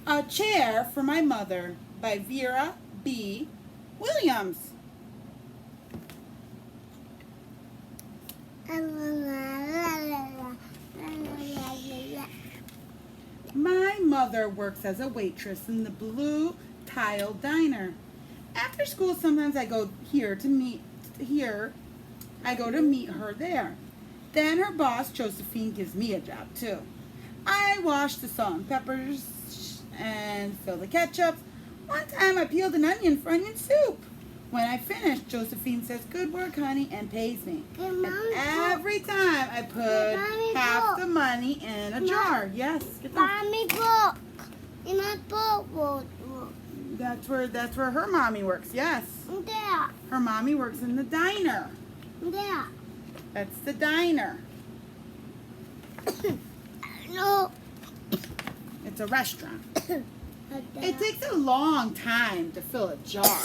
A Chair for My Mother by Vera B Williams. My mother works as a waitress in the blue tile diner. After school, sometimes I go to meet her there. Then her boss, Josephine, gives me a job too. I wash the salt and peppers and fill the ketchup. One time I peeled an onion for onion soup. When I finish, Josephine says, "Good work, honey," and pays me. And every time I put half the money in a jar. Yes, get that. Mommy book. In my book. That's where her mommy works. Yes. There. Her mommy works in the diner. There. That's the diner. No. It's a restaurant. It takes a long time to fill a jar.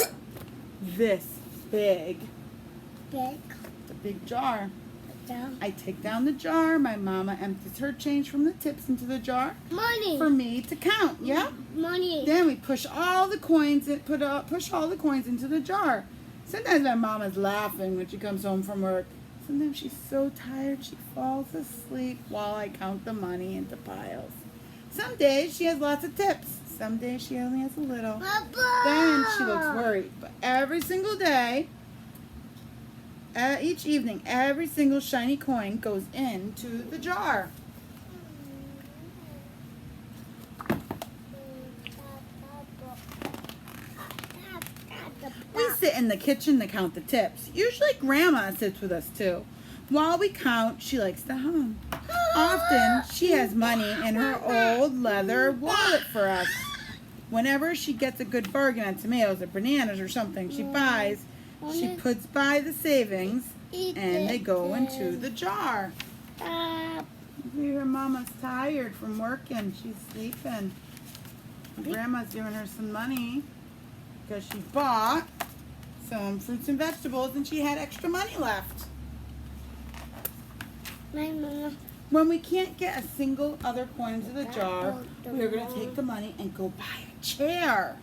This big. Big. It's a big jar. Down. I take down the jar. My mama empties her change from the tips into the jar Money. for me to count. Yeah. Money. Then we push all the coins into the jar. Sometimes my mama's laughing when she comes home from work. Sometimes she's so tired she falls asleep while I count the money into piles. Some days she has lots of tips. Some days she only has a little. Papa. Then she looks worried. But every single day, each evening, every single shiny coin goes into the jar. We sit in the kitchen to count the tips. Usually Grandma sits with us too. While we count, she likes to hum. Often, she has money in her old leather wallet for us. Whenever she gets a good bargain on tomatoes or bananas or something she buys, she puts by the savings and they go into the jar. See, her mama's tired from working. She's sleeping. Grandma's giving her some money because she bought some fruits and vegetables and she had extra money left. My mama. When we can't get a single other coin into the jar, we are going to take the money and go buy a chair.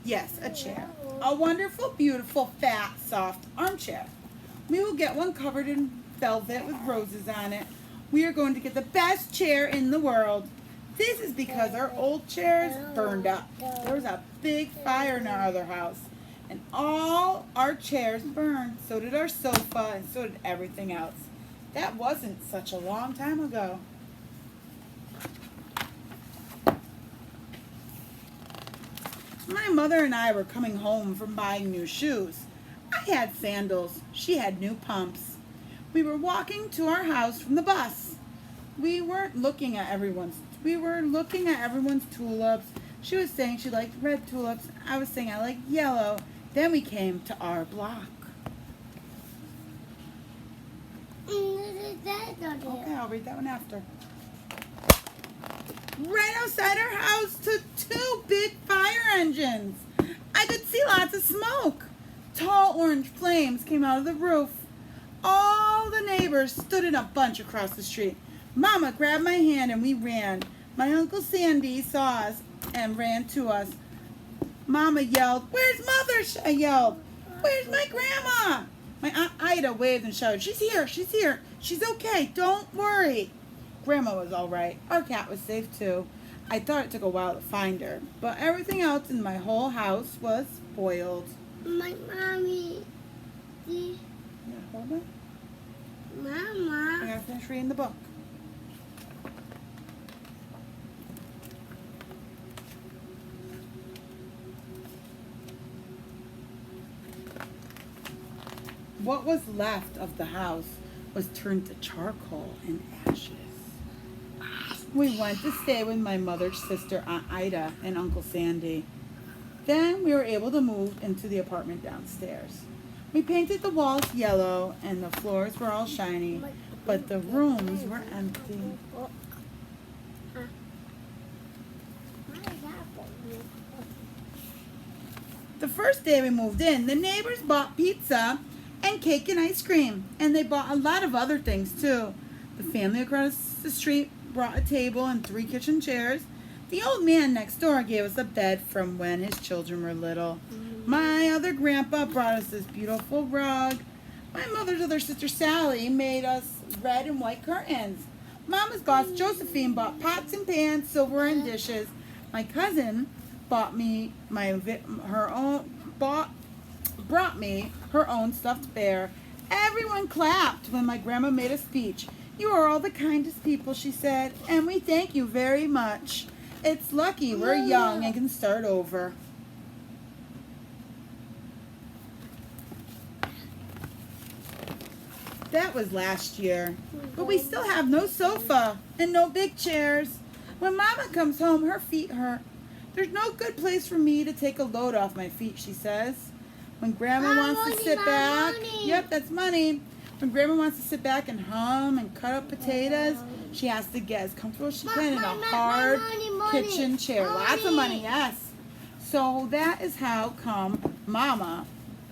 Yes, a chair. A wonderful, beautiful, fat, soft armchair. We will get one covered in velvet with roses on it. We are going to get the best chair in the world. This is because our old chairs burned up. There was a big fire in our other house. And all our chairs burned. So did our sofa and so did everything else. That wasn't such a long time ago. My mother and I were coming home from buying new shoes. I had sandals. She had new pumps. We were walking to our house from the bus. We were looking at everyone's tulips. She was saying she liked red tulips. I was saying I like yellow. Then we came to our block. Okay, I'll read that one after. Right outside our house stood two big fire engines. I could see lots of smoke. Tall orange flames came out of the roof. All the neighbors stood in a bunch across the street. Mama grabbed my hand and we ran. My Uncle Sandy saw us and ran to us. Mama yelled, "Where's Mother?" I yelled. "Where's my grandma?" My Aunt Ida waved and shouted, "She's here, she's here. She's okay, don't worry." Grandma was all right. Our cat was safe too. I thought it took a while to find her, but everything else in my whole house was spoiled. My mommy. Yeah, hold it. I Mama. gotta finish reading the book. What was left of the house was turned to charcoal and ashes. We went to stay with my mother's sister, Aunt Ida, and Uncle Sandy. Then we were able to move into the apartment downstairs. We painted the walls yellow and the floors were all shiny, but the rooms were empty. The first day we moved in, the neighbors bought pizza and cake and ice cream, and they bought a lot of other things too. The family across the street brought a table and 3 kitchen chairs. The old man next door gave us a bed from when his children were little. My other grandpa brought us this beautiful rug. My mother's other sister Sally made us red and white curtains. Mama's boss Josephine bought pots and pans, silver and dishes. My cousin brought me her own stuffed bear. Everyone clapped when my grandma made a speech. You are all the kindest people, she said, and we thank you very much. It's lucky we're young and can start over. That was last year, but we still have no sofa and no big chairs. When Mama comes home, her feet hurt. There's no good place for me to take a load off my feet, she says. When Grandma wants to sit back, yep, that's money. When Grandma wants to sit back and hum and cut up potatoes, she has to get as comfortable as she can in a hard kitchen chair. Lots of money, yes. So that is how come Mama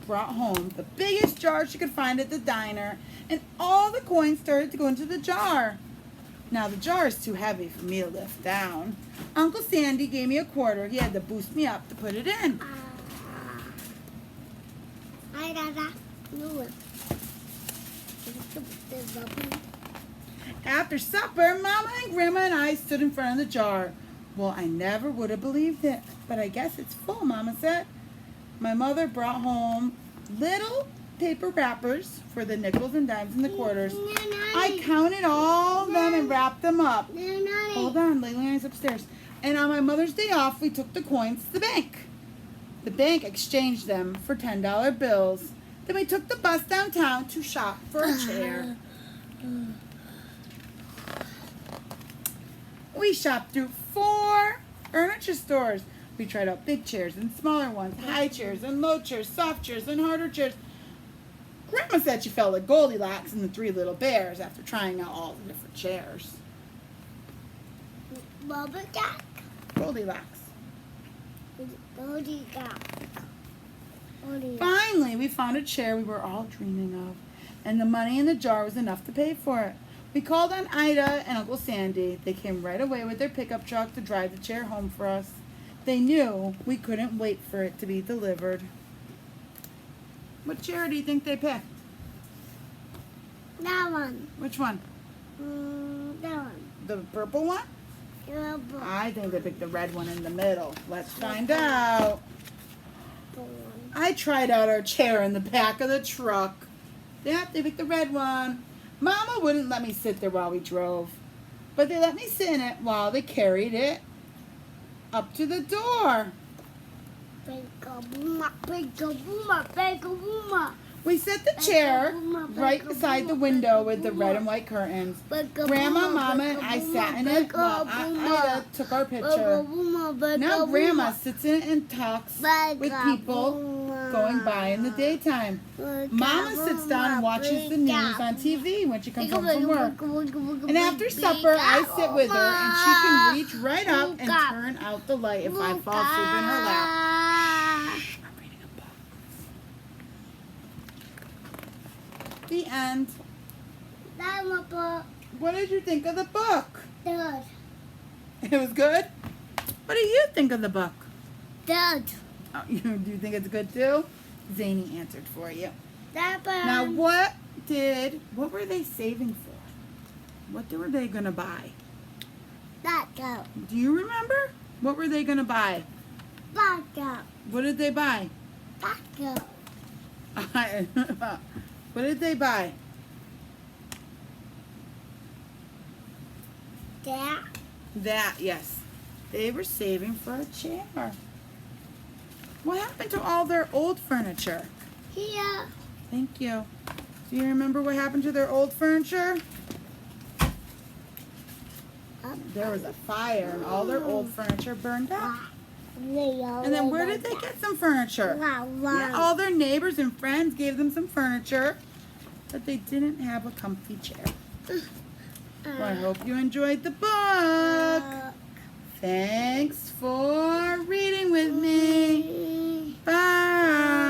brought home the biggest jar she could find at the diner, and all the coins started to go into the jar. Now the jar is too heavy for me to lift down. Uncle Sandy gave me a quarter. He had to boost me up to put it in. After supper, Mama and Grandma and I stood in front of the jar. Well, I never would have believed it, but I guess it's full, Mama said. My mother brought home little paper wrappers for the nickels and dimes and the quarters. I counted all of them and wrapped them up. Hold on, Leilani's upstairs. And on my mother's day off, we took the coins to the bank. The bank exchanged them for $10 bills. Then we took the bus downtown to shop for a chair. We shopped through 4 furniture stores. We tried out big chairs and smaller ones, high chairs and low chairs, soft chairs and harder chairs. Grandma said she felt like Goldilocks and the 3 little bears after trying out all the different chairs. Goldilocks. Finally, we found a chair we were all dreaming of, and the money in the jar was enough to pay for it. We called on Ida and Uncle Sandy. They came right away with their pickup truck to drive the chair home for us. They knew we couldn't wait for it to be delivered. What chair do you think they picked? That one. Which one? That one. The purple one? Purple. I think they picked the red one in the middle. Let's find out. I tried out our chair in the back of the truck. Yep, they picked the red one. Mama wouldn't let me sit there while we drove, but they let me sit in it while they carried it up to the door. We set the chair right beside the window with the red and white curtains. Grandma, Mama, and I sat in it while Ida took our picture. Now Grandma sits in it and talks with people going by in the daytime. Mama sits down and watches the news on TV when she comes home from work. And after supper, I sit with her and she can reach right up and turn out the light if I fall asleep in her lap. I'm reading a book. The end. What did you think of the book? Good. It was good? What do you think of the book? Good. Oh, do you think it's good too? Zany answered for you. That Now what were they saving for? What were they going to buy? Taco. Do you remember? What were they going to buy? Taco. What did they buy? Taco. What did they buy? That, yes. They were saving for a chair. What happened to all their old furniture? Here. Thank you. Do you remember what happened to their old furniture? There was a fire and all their old furniture burned up. And then where did they get some furniture? Yeah, all their neighbors and friends gave them some furniture, but they didn't have a comfy chair. Well, I hope you enjoyed the book. Thanks for reading with me. Bye.